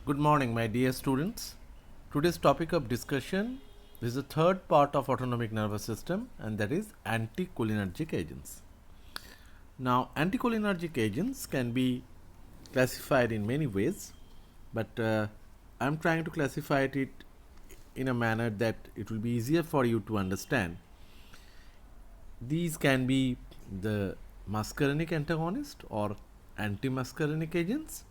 Good morning, my dear students. Today's topic of discussion is the third part of autonomic nervous system, and that is anticholinergic agents. Now, anticholinergic agents can be classified in many ways, but I'm trying to classify it in a manner that it will be easier for you to understand. These can be the muscarinic antagonist or antimuscarinic agents,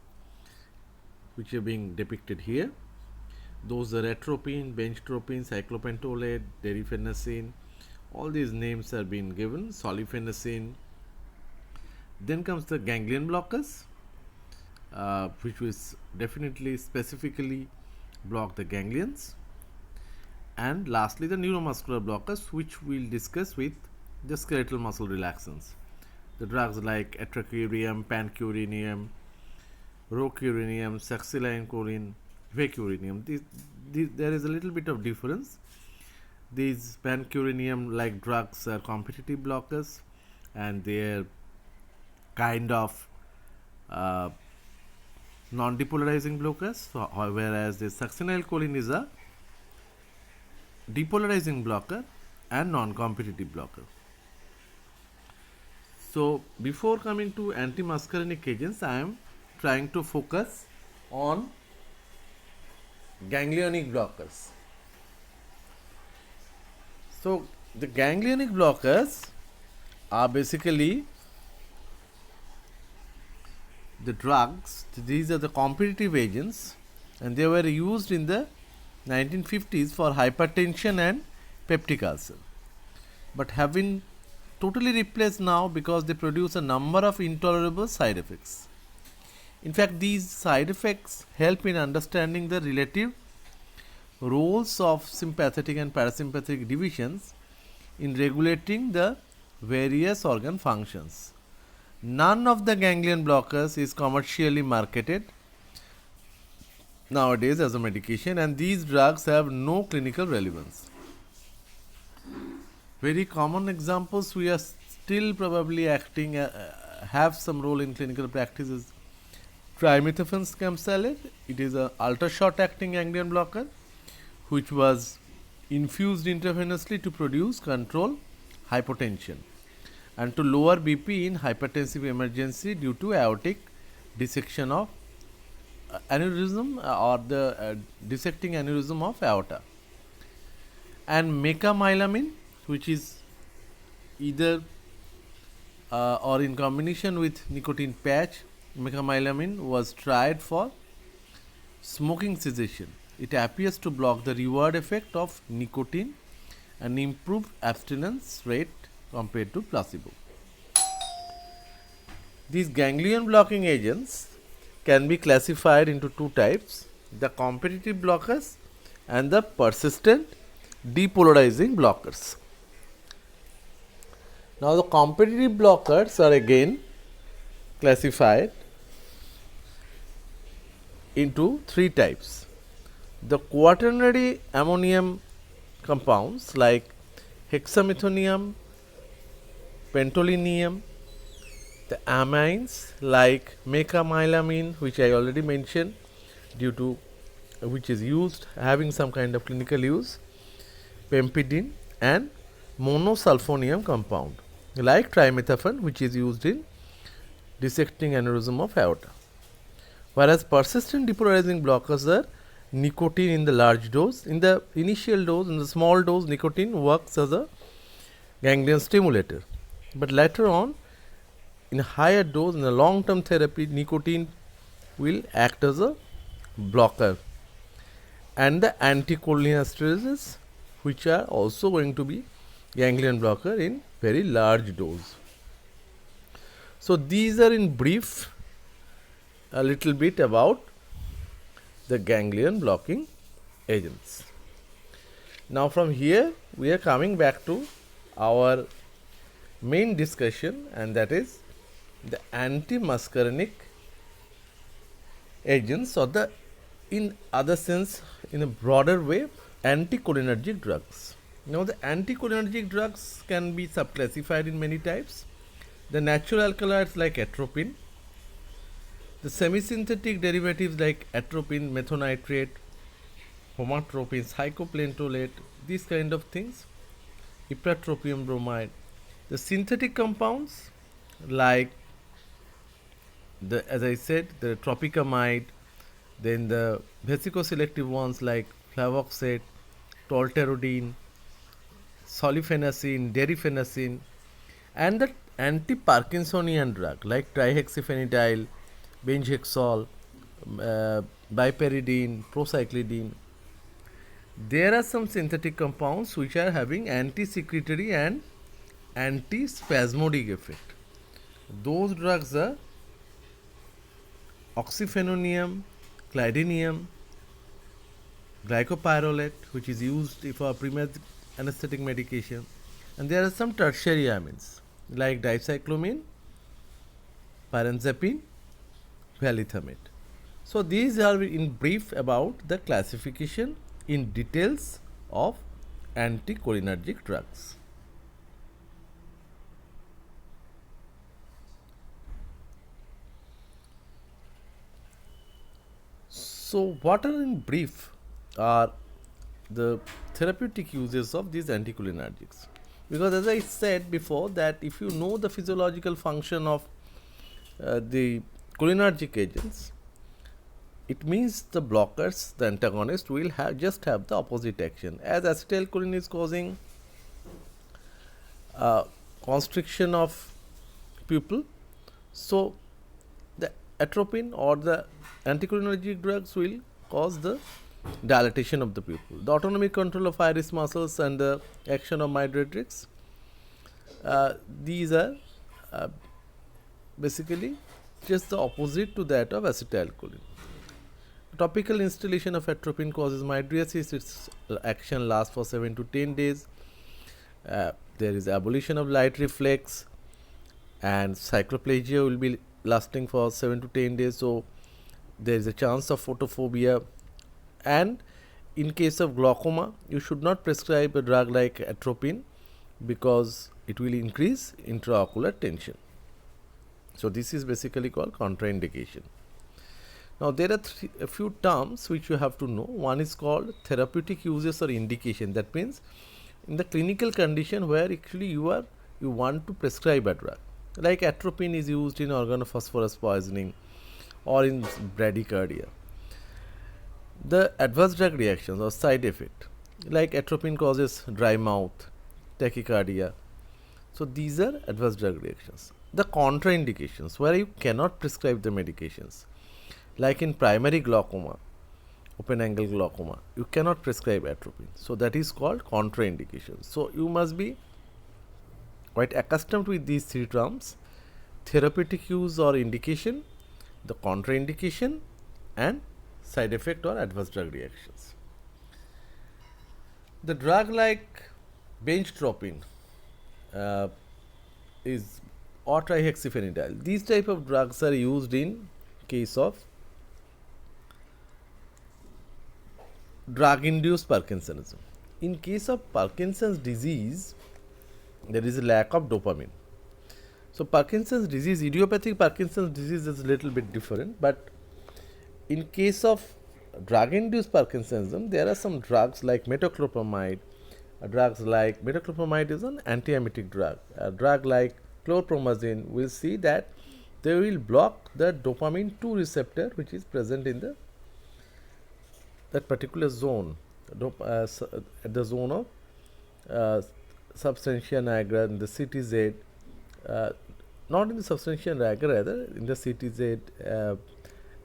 which are being depicted here. Those are atropine, benchtropine, cyclopentolate, derifenacin. All these names are being given. Solifenacin. Then comes the ganglion blockers, which will definitely specifically block the ganglions. And lastly, the neuromuscular blockers, which we'll discuss with the skeletal muscle relaxants. The drugs like atracurium, pancurinium, rocurinium, succinylcholine, vecurinium. There is a little bit of difference. These pancurinium-like drugs are competitive blockers, and they are kind of non-depolarizing blockers, whereas the succinylcholine is a depolarizing blocker and non-competitive blocker. So, before coming to antimuscarinic agents, I am trying to focus on ganglionic blockers. So, the ganglionic blockers are basically the drugs. These are the competitive agents, and they were used in the 1950s for hypertension and peptic ulcer, but have been totally replaced now because they produce a number of intolerable side effects. In fact, these side effects help in understanding the relative roles of sympathetic and parasympathetic divisions in regulating the various organ functions. None of the ganglion blockers is commercially marketed nowadays as a medication, and these drugs have no clinical relevance. Very common examples we are still probably acting have some role in clinical practice is trimethophan scamsalate. It is an ultra short acting ganglion blocker which was infused intravenously to produce control hypotension and to lower BP in hypertensive emergency due to aortic dissection of aneurysm or the dissecting aneurysm of aorta. And mecamylamine, which is either or in combination with nicotine patch, mecamylamine was tried for smoking cessation. It appears to block the reward effect of nicotine and improve abstinence rate compared to placebo. These ganglion blocking agents can be classified into two types: the competitive blockers and the persistent depolarizing blockers. Now, the competitive blockers are again classified into three types: the quaternary ammonium compounds like hexamethonium, pentolinium, the amines like mecamylamine, which I already mentioned, due to which is used having some kind of clinical use, pempidine, and monosulfonium compound like trimethophan, which is used in dissecting aneurysm of aorta. Whereas persistent depolarizing blockers are nicotine in the large dose. In the initial dose, in the small dose, nicotine works as a ganglion stimulator, but later on, in a higher dose, in a long-term therapy, nicotine will act as a blocker. And the anticholinesterases, which are also going to be ganglion blocker in very large dose. So, these are in brief a little bit about the ganglion blocking agents. Now, from here we are coming back to our main discussion, and that is the antimuscarinic agents, or the, in other sense, in a broader way, anticholinergic drugs. Now, the anticholinergic drugs can be subclassified in many types. The natural alkaloids like atropine, The semi-synthetic derivatives like atropine, methonitrate, homatropine, cyclopentolate, these kind of things, ipratropium bromide. The synthetic compounds like as I said, the tropicamide, then the vesicoselective ones like flavoxate, tolterodine, solifenacin, derifenacin, and the anti-Parkinsonian drug like trihexyphenidyl, benzoxazole, piperidine, procyclidine. There are some synthetic compounds which are having anti-secretory and anti-spasmodic effect. Those drugs are oxyphenonium, clydinium, glycopyrrolate, which is used for primary anesthetic medication, and there are some tertiary amines like dicyclomine, pyranzapine, valethamate. So these are in brief about the classification in details of anticholinergic drugs. So what are in brief are the therapeutic uses of these anticholinergics? Because as I said before, that if you know the physiological function of the cholinergic agents, it means the blockers, the antagonist, will just have the opposite action. As acetylcholine is causing constriction of pupil, so the atropine or the anticholinergic drugs will cause the dilatation of the pupil. The autonomic control of iris muscles and the action of mydriatrix, these are basically just the opposite to that of acetylcholine. Topical instillation of atropine causes mydriasis. Its action lasts for 7 to 10 days. There is abolition of light reflex, and cycloplegia will be lasting for 7 to 10 days. So there is a chance of photophobia. And in case of glaucoma, you should not prescribe a drug like atropine because it will increase intraocular tension. So this is basically called contraindication. Now there are a few terms which you have to know. One is called therapeutic uses or indication. That means in the clinical condition where actually you want to prescribe a drug. Like atropine is used in organophosphorus poisoning or in bradycardia. The adverse drug reactions or side effect, like atropine causes dry mouth, tachycardia. So these are adverse drug reactions. The contraindications, where you cannot prescribe the medications, like in primary glaucoma, open angle glaucoma, you cannot prescribe atropine. So that is called contraindication. So you must be quite accustomed with these three terms: therapeutic use or indication, the contraindication, and side effect or adverse drug reactions. The drug like benztropine is or trihexyphenidyl. These type of drugs are used in case of drug-induced Parkinsonism. In case of Parkinson's disease, there is a lack of dopamine. So Parkinson's disease, idiopathic Parkinson's disease is a little bit different, but in case of drug-induced Parkinsonism, there are some drugs like metoclopramide. Metoclopramide is an antiemetic drug. A drug like chlorpromazine, will see that they will block the dopamine 2 receptor which is present in that particular zone, at the zone of substantia nigra in the CTZ, not in the substantia nigra, rather in the CTZ,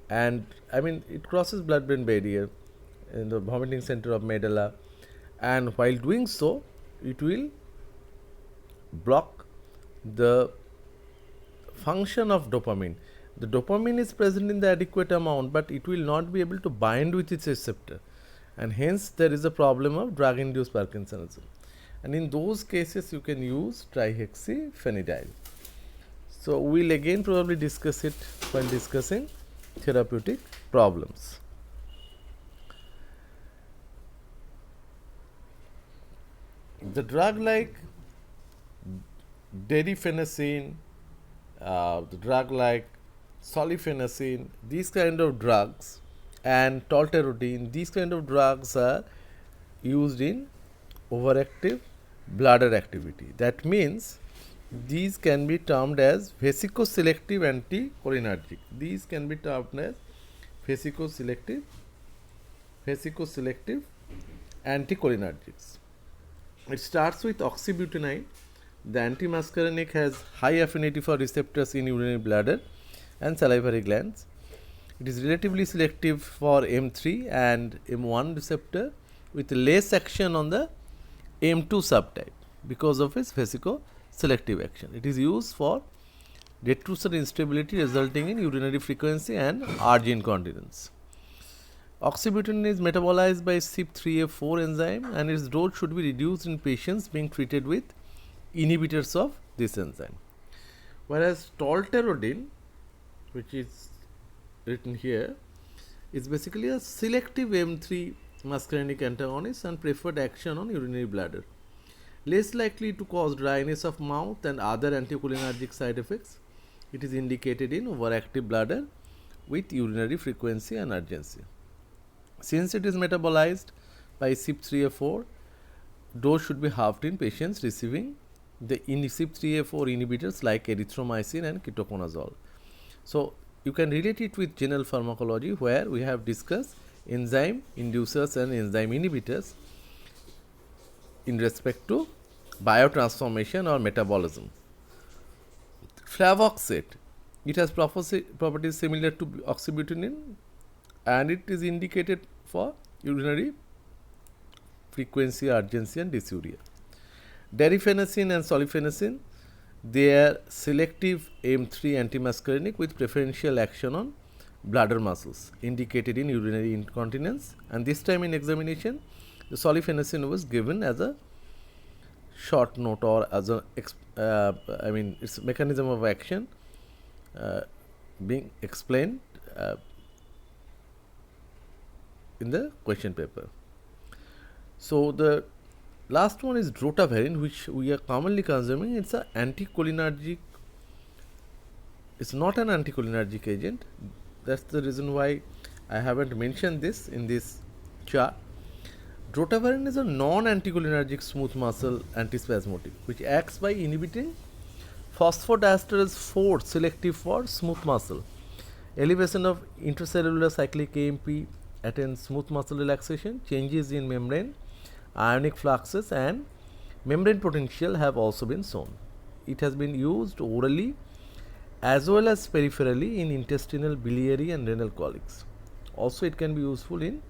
and I mean it crosses blood-brain barrier in the vomiting center of medulla, and while doing so, it will block the function of dopamine. The dopamine is present in the adequate amount, but it will not be able to bind with its receptor, and hence there is a problem of drug-induced Parkinsonism. And in those cases, you can use trihexyphenidyl. So we'll again probably discuss it while discussing therapeutic problems. The drug like derifenacin, the drug like solifenacin, these kind of drugs, and tolterodine, these kind of drugs are used in overactive bladder activity. That means these can be termed as vesicoselective anticholinergic. These can be termed as vesicoselective anticholinergics. It starts with oxybutynin. The antimuscarinic has high affinity for receptors in urinary bladder and salivary glands. It is relatively selective for M3 and M1 receptor with less action on the M2 subtype because of its vesicoselective action. It is used for detrusor instability resulting in urinary frequency and urge incontinence. Oxybutynin is metabolized by CYP3A4 enzyme and its dose should be reduced in patients being treated with inhibitors of this enzyme. Whereas tolterodine, which is written here, is basically a selective M3 muscarinic antagonist and preferred action on urinary bladder. Less likely to cause dryness of mouth and other anticholinergic side effects. It is indicated in overactive bladder with urinary frequency and urgency. Since it is metabolized by CYP3A4, dose should be halved in patients receiving the CYP3A4 inhibitors like erythromycin and ketoconazole. So, you can relate it with general pharmacology where we have discussed enzyme inducers and enzyme inhibitors in respect to biotransformation or metabolism. Flavoxate, it has properties similar to oxybutynin and it is indicated for urinary frequency, urgency and dysuria. Derifenacin and solifenacin, they are selective M3 antimuscarinic with preferential action on bladder muscles indicated in urinary incontinence, and this time in examination the solifenacin was given as a short note or as a its mechanism of action being explained in the question paper. So, the last one is drotavarin, which we are commonly consuming. It's an anticholinergic. It's not an anticholinergic agent. That's the reason why I haven't mentioned this in this chart. Drotavarin is a non-anticholinergic smooth muscle antispasmodic which acts by inhibiting phosphodiesterase 4 selective for smooth muscle. Elevation of intracellular cyclic AMP attains smooth muscle relaxation, changes in membrane, ionic fluxes and membrane potential have also been shown. It has been used orally as well as peripherally in intestinal, biliary and renal colics. Also, it can be useful in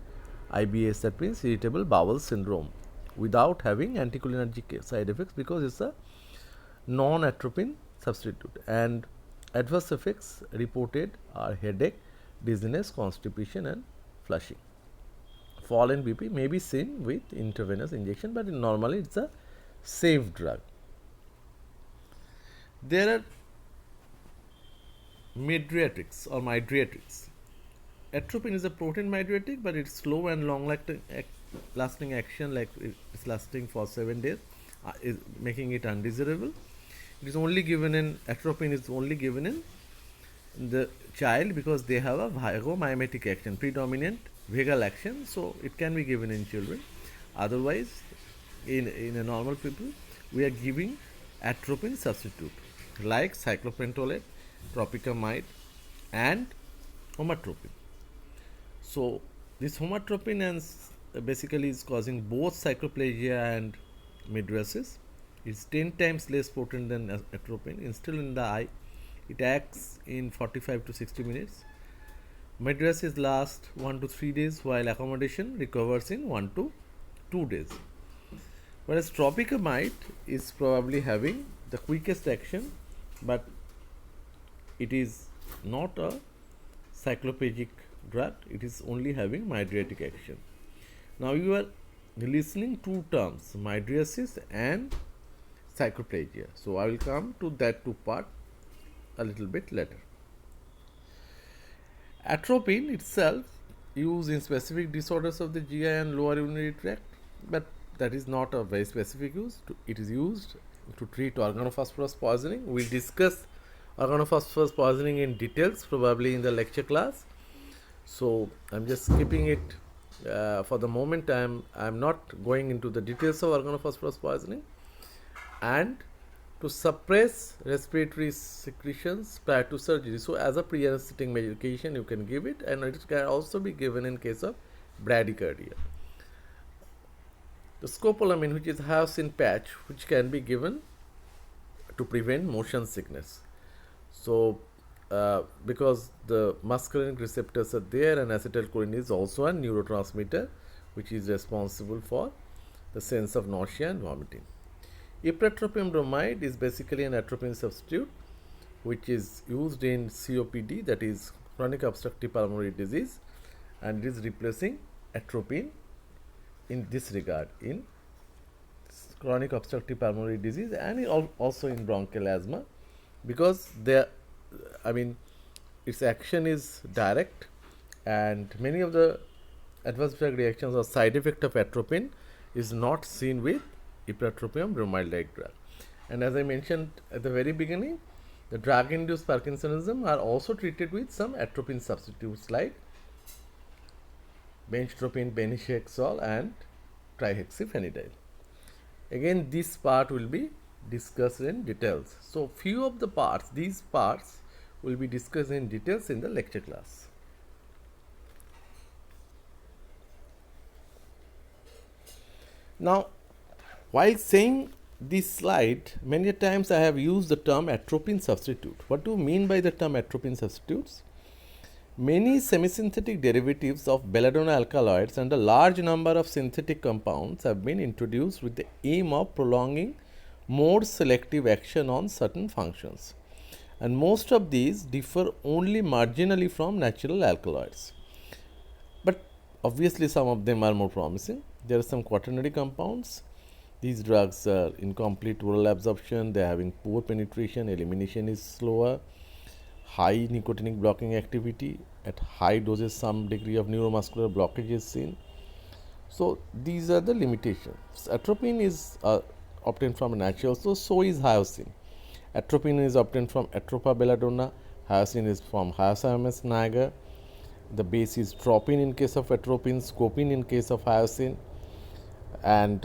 IBS, that means irritable bowel syndrome, without having anticholinergic side effects because it's a non-atropine substitute, and adverse effects reported are headache, dizziness, constipation and flushing. Fall in BP may be seen with intravenous injection, but normally it's a safe drug. There are mydriatrics or mydriatrics. Atropine is a protein mydriatic, but it's slow and long lasting action, like it's lasting for 7 days, is making it undesirable. It is only given in atropine is only given in the child because they have a vagomimetic action, predominant vagal action, so it can be given in children. Otherwise, in a normal people, we are giving atropine substitute like cyclopentolate, tropicamide and homatropine. So, this homatropine and basically is causing both cycloplasia and mydriasis. It's 10 times less potent than atropine. Instead, in the eye, it acts in 45 to 60 minutes. Mydriasis lasts 1 to 3 days, while accommodation recovers in 1 to 2 days. Whereas tropicamide is probably having the quickest action, but it is not a cycloplegic drug, it is only having mydriatic action. Now you are listening two terms, mydriasis and cycloplegia. So I will come to that two part a little bit later. Atropine itself used in specific disorders of the GI and lower urinary tract, but that is not a very specific use. It is used to treat organophosphorus poisoning. We will discuss organophosphorus poisoning in details, probably in the lecture class. So I'm just skipping it for the moment. I'm not going into the details of organophosphorus poisoning. And to suppress respiratory secretions prior to surgery. So as a pre-anesthetic medication, you can give it, and it can also be given in case of bradycardia. The scopolamine, which is hyoscine patch, which can be given to prevent motion sickness. So because the muscarinic receptors are there, and acetylcholine is also a neurotransmitter which is responsible for the sense of nausea and vomiting. Ipratropium bromide is basically an atropine substitute which is used in COPD, that is chronic obstructive pulmonary disease, and it is replacing atropine in this regard in chronic obstructive pulmonary disease and also in bronchial asthma, because its action is direct, and many of the adverse drug reactions or side effect of atropine is not seen with ipratropium bromide like drug. And as I mentioned at the very beginning, the drug induced Parkinsonism are also treated with some atropine substitutes like benchtropine, benihexol, and trihexyphenidyl. Again, this part will be discussed in details. So few of the parts, these parts will be discussed in details in the lecture class. Now, while saying this slide, many times I have used the term atropine substitute. What do you mean by the term atropine substitutes? Many semisynthetic derivatives of belladonna alkaloids and a large number of synthetic compounds have been introduced with the aim of prolonging more selective action on certain functions. And most of these differ only marginally from natural alkaloids. But obviously some of them are more promising. There are some quaternary compounds. These drugs are incomplete oral absorption, they are having poor penetration, elimination is slower, high nicotinic blocking activity, at high doses some degree of neuromuscular blockage is seen. So these are the limitations. Atropine is obtained from a natural source, so is hyoscine. Atropine is obtained from Atropa belladonna, hyoscine is from Hyoscyamus niger. The base is tropine in case of atropine, scopine in case of hyoscine, and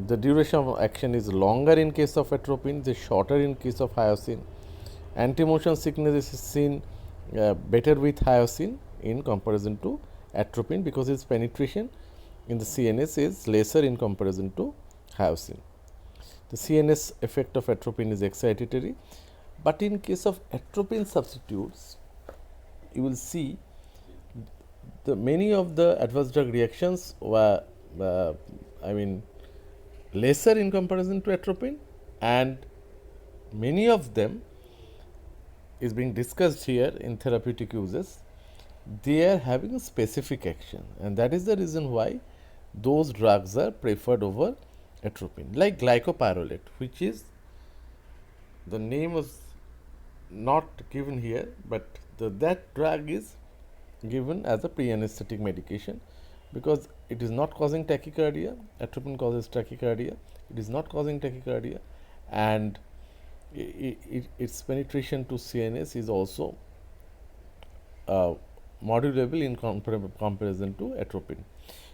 the duration of action is longer in case of atropine, it is shorter in case of hyoscine. Anti-motion sickness is seen better with hyoscine in comparison to atropine, because its penetration in the CNS is lesser in comparison to hyoscine. The CNS effect of atropine is excitatory, but in case of atropine substitutes, you will see the many of the adverse drug reactions were lesser in comparison to atropine, and many of them is being discussed here in therapeutic uses. They are having a specific action, and that is the reason why those drugs are preferred over atropine, like glycopyrrolate, which is the name was not given here, but that drug is given as a pre-anesthetic medication because it is not causing tachycardia. Atropine causes tachycardia. It is not causing tachycardia, and its penetration to CNS is also modulable in comparison to atropine.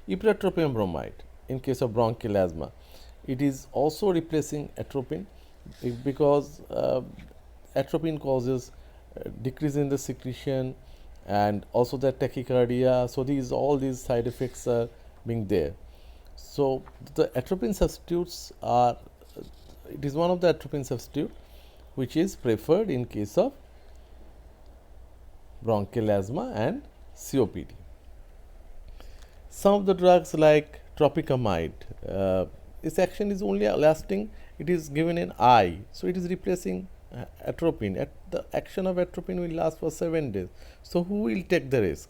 Ipratropium bromide, in case of bronchial asthma, it is also replacing atropine because atropine causes decrease in the secretion and also the tachycardia. So all these side effects are being there. So the atropine substitutes are, it is one of the atropine substitute which is preferred in case of bronchial asthma and COPD. Some of the drugs like tropicamide, its action is only lasting, it is given in eye, so it is replacing atropine. The action of atropine will last for 7 days. So who will take the risk?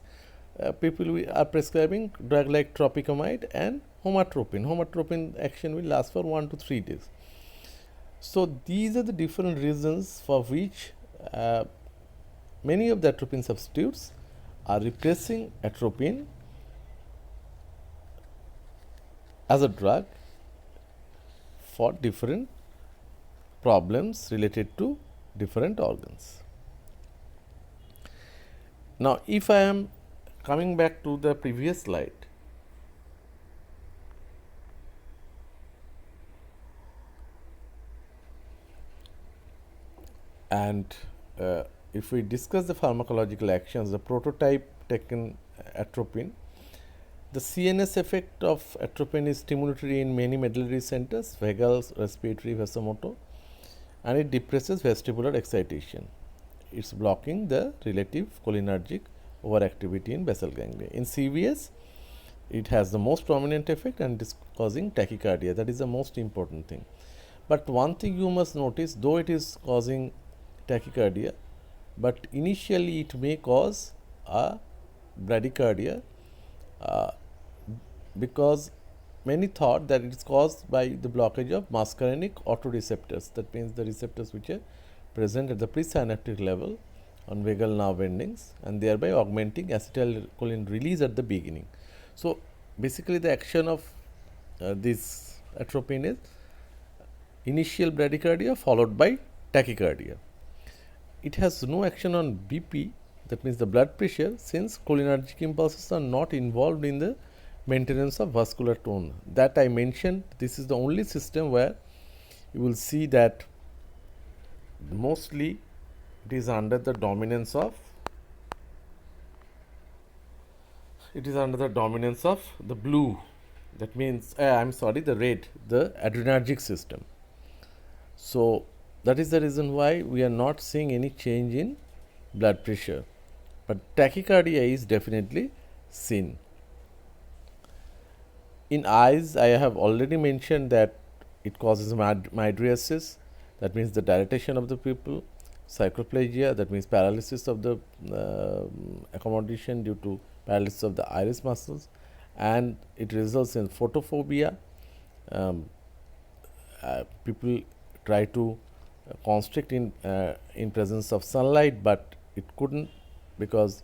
People are prescribing drug like tropicamide and homatropine. Homatropine action will last for 1 to 3 days. So these are the different reasons for which many of the atropine substitutes are replacing atropine as a drug for different problems related to different organs. Now, if I am coming back to the previous slide, and if we discuss the pharmacological actions, the prototype taken atropine, the CNS effect of atropine is stimulatory in many medullary centers, vagal, respiratory, vasomotor, and it depresses vestibular excitation. It's blocking the relative cholinergic overactivity in basal ganglia. In CVS, it has the most prominent effect and is causing tachycardia. That is the most important thing. But one thing you must notice, though it is causing tachycardia, but initially it may cause a bradycardia because many thought that it is caused by the blockage of muscarinic autoreceptors. That means the receptors which are present at the presynaptic level on vagal nerve endings, and thereby augmenting acetylcholine release at the beginning. So, basically the action of this atropine is initial bradycardia followed by tachycardia. It has no action on BP, that means the blood pressure, since cholinergic impulses are not involved in the maintenance of vascular tone. That I mentioned, this is the only system where you will see that mostly it is under the dominance of the blue, that means the red, the adrenergic system. So, that is the reason why we are not seeing any change in blood pressure, but tachycardia is definitely seen. In eyes, I have already mentioned that it causes mydriasis, that means the dilatation of the pupil, cycloplegia, that means paralysis of the accommodation due to paralysis of the iris muscles, and it results in photophobia. People try to constrict in presence of sunlight, but it couldn't because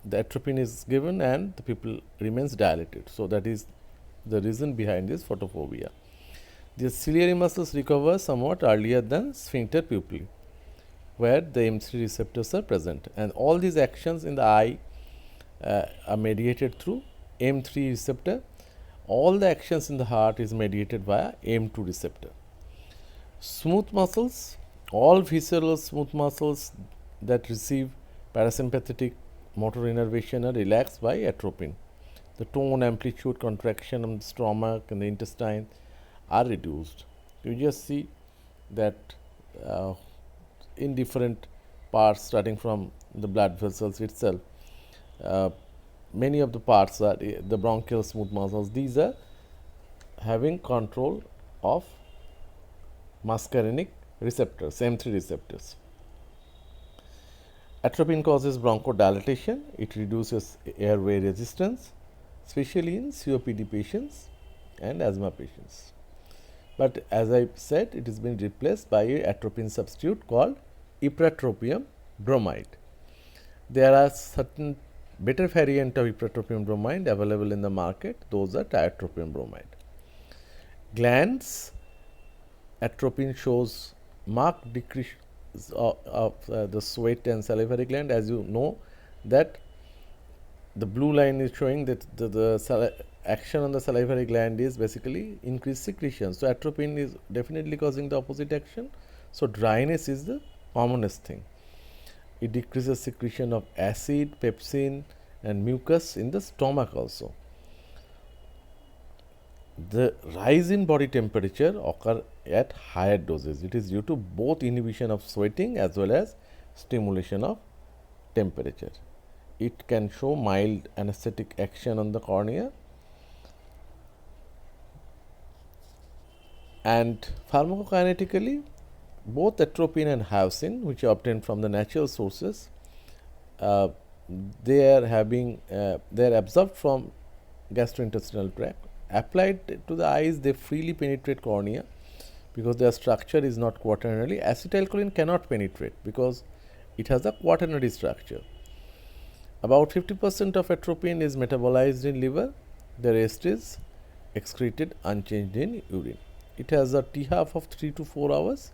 the atropine is given and the pupil remains dilated. So, that is the reason behind this photophobia. The ciliary muscles recover somewhat earlier than sphincter pupillae, where the M3 receptors are present, and all these actions in the eye are mediated through M3 receptor. All the actions in the heart is mediated via M2 receptor. Smooth muscles, all visceral smooth muscles that receive parasympathetic motor innervation are relaxed by atropine. The tone, amplitude, contraction of the stomach and the intestine are reduced. You just see that in different parts, starting from the blood vessels itself, many of the parts are the bronchial smooth muscles. These are having control of muscarinic receptors, M3 receptors. Atropine causes bronchodilation. It reduces airway resistance, especially in COPD patients and asthma patients. But as I said, it has been replaced by a atropine substitute called ipratropium bromide. There are certain better variant of ipratropium bromide available in the market. Those are tiotropium bromide. Glands, atropine shows marked decrease of the sweat and salivary gland. As you know that the blue line is showing that the action on the salivary gland is basically increased secretion. So, atropine is definitely causing the opposite action. So, dryness is the commonest thing. It decreases secretion of acid, pepsin and mucus in the stomach also. The rise in body temperature occur at higher doses. It is due to both inhibition of sweating as well as stimulation of temperature. It can show mild anesthetic action on the cornea, and pharmacokinetically both atropine and hyoscine, which are obtained from the natural sources, they are absorbed from gastrointestinal tract. Applied to the eyes, they freely penetrate cornea because their structure is not quaternary. Acetylcholine cannot penetrate because it has a quaternary structure. About 50% of atropine is metabolized in liver. The rest is excreted unchanged in urine. It has a T half of 3 to 4 hours.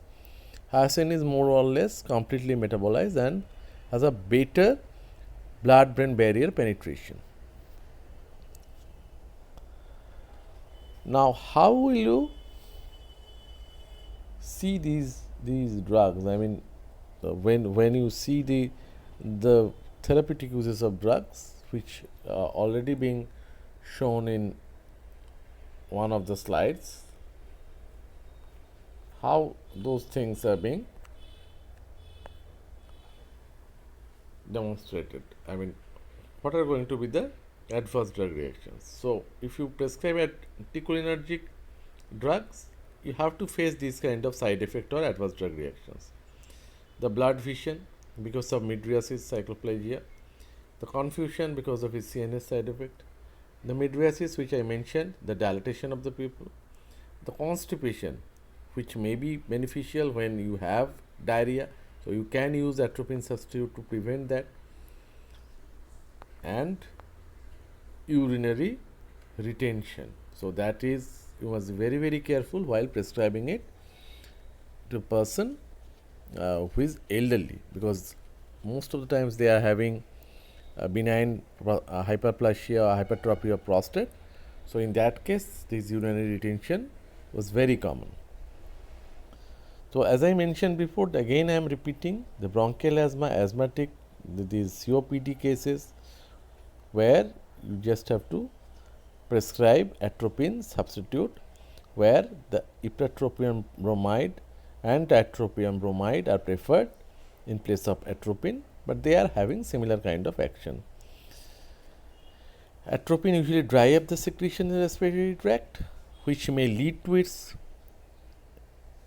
Hyoscine is more or less completely metabolized and has a better blood-brain barrier penetration. Now, how will you see these drugs? I mean, when you see the therapeutic uses of drugs, which are already being shown in one of the slides, how those things are being demonstrated. I mean, what are going to be the adverse drug reactions? So, if you prescribe anticholinergic drugs, you have to face these kind of side effect or adverse drug reactions. The blood vision because of mydriasis, cycloplegia, the confusion because of its CNS side effect, the mydriasis which I mentioned, the dilatation of the pupil, the constipation which may be beneficial when you have diarrhea, so you can use atropine substitute to prevent that, and urinary retention. So that is, you must be very careful while prescribing it to a person who is elderly, because most of the times they are having benign hyperplasia or hypertrophy of prostate. So in that case, this urinary retention was very common. So as I mentioned before, again I am repeating, the bronchial asthma, asthmatic, these COPD cases where you just have to prescribe atropine substitute, where the ipratropium bromide and tiotropium bromide are preferred in place of atropine, but they are having similar kind of action. Atropine usually dry up the secretion in the respiratory tract, which may lead to its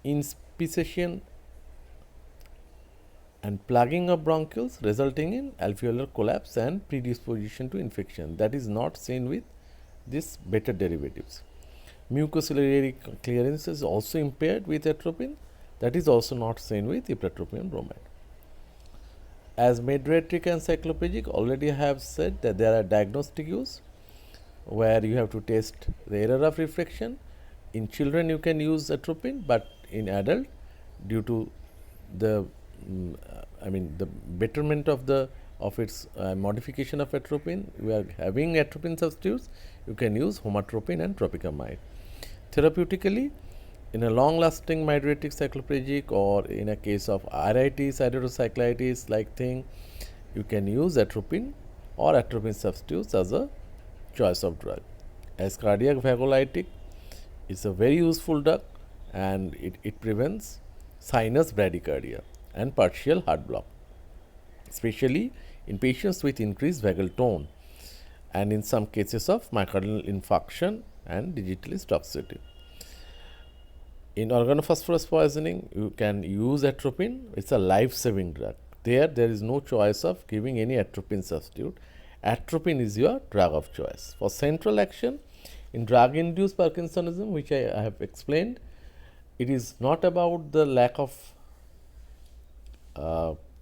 inspission and plugging of bronchioles, resulting in alveolar collapse and predisposition to infection. That is not seen with these beta derivatives. Mucociliary clearance is also impaired with atropine. That is also not seen with ipratropium bromide. As mediatric and cycloplegic, already I have said that there are diagnostic use where you have to test the error of refraction. In children you can use atropine, but in adult, due to the the betterment of its modification of atropine, we are having atropine substitutes, you can use homatropine and tropicamide. Therapeutically, in a long lasting mydriatic cycloplegic or in a case of iritis, iridocyclitis like thing, you can use atropine or atropine substitutes as a choice of drug. As cardiac vagolytic, it's a very useful drug and it prevents sinus bradycardia and partial heart block, especially in patients with increased vagal tone and in some cases of myocardial infarction and digitalis toxicity. In organophosphorus poisoning, you can use atropine. It's a life-saving drug. There is no choice of giving any atropine substitute. Atropine is your drug of choice. For central action, in drug-induced Parkinsonism, which I have explained, it is not about the lack of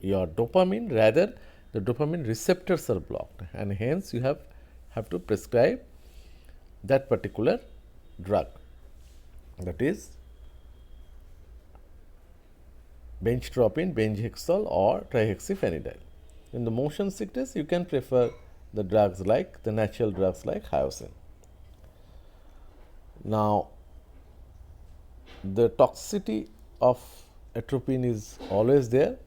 your dopamine, rather the dopamine receptors are blocked, and hence you have to prescribe that particular drug, that is benztropine, benzhexol or trihexyphenidyl. In the motion sickness, you can prefer the drugs like the natural drugs like hyoscine. Now, the toxicity of atropine is always there,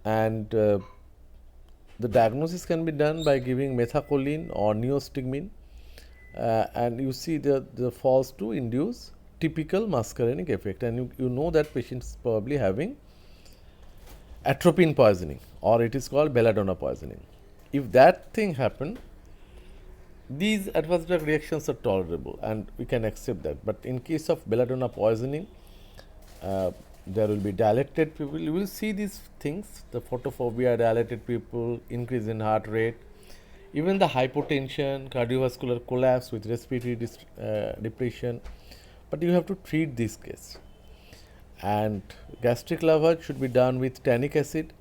and the diagnosis can be done by giving methacholine or neostigmine, and you see the falls to induce typical muscarinic effect, and you know that patient is probably having atropine poisoning, or it is called belladonna poisoning. If that thing happen, these adverse drug reactions are tolerable and we can accept that. But in case of belladonna poisoning, there will be dilated people. You will see these things, the photophobia, dilated people, increase in heart rate, even the hypotension, cardiovascular collapse with respiratory depression. But you have to treat this case. And gastric lavage should be done with tannic acid.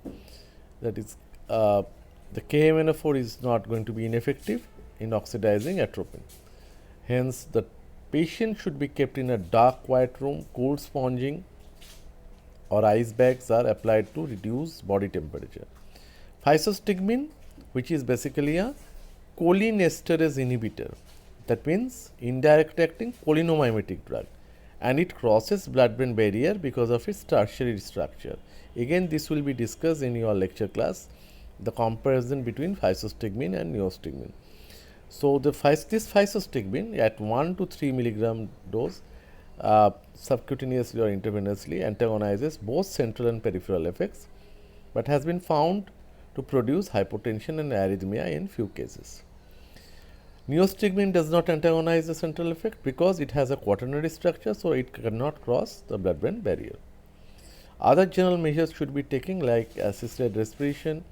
That is, the KMNO4 is not going to be ineffective in oxidizing atropine. Hence, the patient should be kept in a dark, quiet room, cold sponging, or ice bags are applied to reduce body temperature. Physostigmine, which is basically a cholinesterase inhibitor, that means indirect acting cholinomimetic drug, and it crosses blood-brain barrier because of its tertiary structure. Again, this will be discussed in your lecture class, the comparison between physostigmine and neostigmine. So, this physostigmine at 1 to 3 milligram dose subcutaneously or intravenously antagonizes both central and peripheral effects, but has been found to produce hypotension and arrhythmia in few cases. Neostigmine does not antagonize the central effect because it has a quaternary structure, so it cannot cross the blood-brain barrier. Other general measures should be taken like assisted respiration,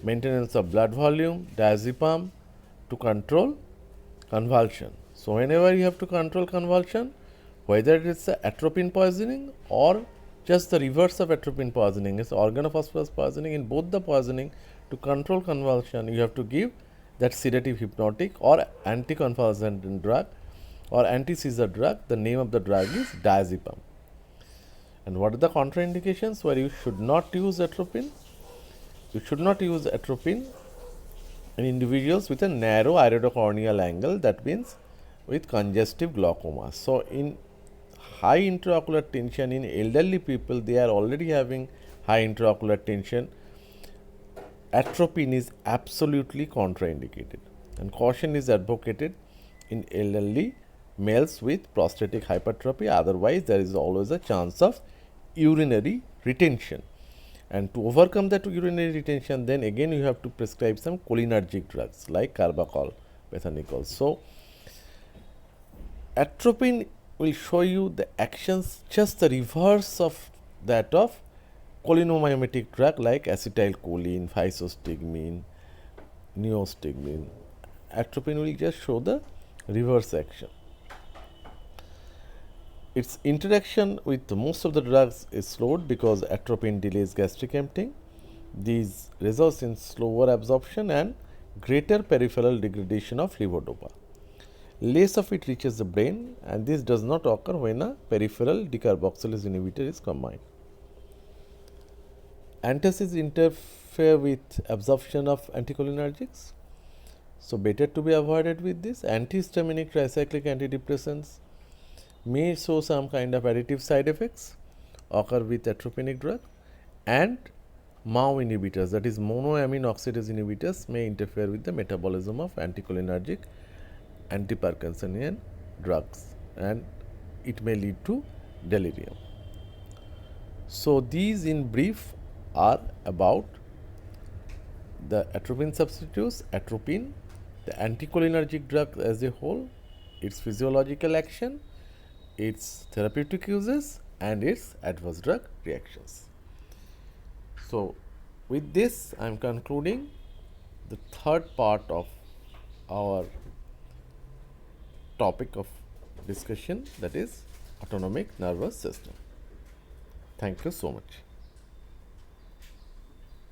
maintenance of blood volume, diazepam to control convulsion. So, whenever you have to control convulsion, whether it is atropine poisoning or just the reverse of atropine poisoning, is organophosphorus poisoning, in both the poisoning, to control convulsion, you have to give that sedative hypnotic or anticonvulsant drug or anti-seizure drug. The name of the drug is diazepam. And what are the contraindications where you should not use atropine? You should not use atropine in individuals with a narrow iridocorneal angle, that means with congestive glaucoma. So, in high intraocular tension in elderly people, they are already having high intraocular tension, atropine is absolutely contraindicated, and caution is advocated in elderly males with prostatic hypertrophy. Otherwise, there is always a chance of urinary retention, and to overcome that urinary retention, then again you have to prescribe some cholinergic drugs like carbachol, bethanicol. So, atropine will show you the actions just the reverse of that of cholinomimetic drug like acetylcholine, physostigmine, neostigmine. Atropine will just show the reverse action. Its interaction with most of the drugs is slowed because atropine delays gastric emptying. These results in slower absorption and greater peripheral degradation of levodopa. Less of it reaches the brain, and this does not occur when a peripheral decarboxylase inhibitor is combined. Antacids interfere with absorption of anticholinergics, so better to be avoided with this. Antihistaminic tricyclic antidepressants may show some kind of additive side effects occur with atropinic drug, and MAO inhibitors, that is monoamine oxidase inhibitors, may interfere with the metabolism of anticholinergic antiparkinsonian drugs, and it may lead to delirium. So, these in brief are about the atropine substitutes, atropine, the anticholinergic drug as a whole, its physiological action, its therapeutic uses, and its adverse drug reactions. So, with this I am concluding the third part of our topic of discussion, that is autonomic nervous system. Thank you so much.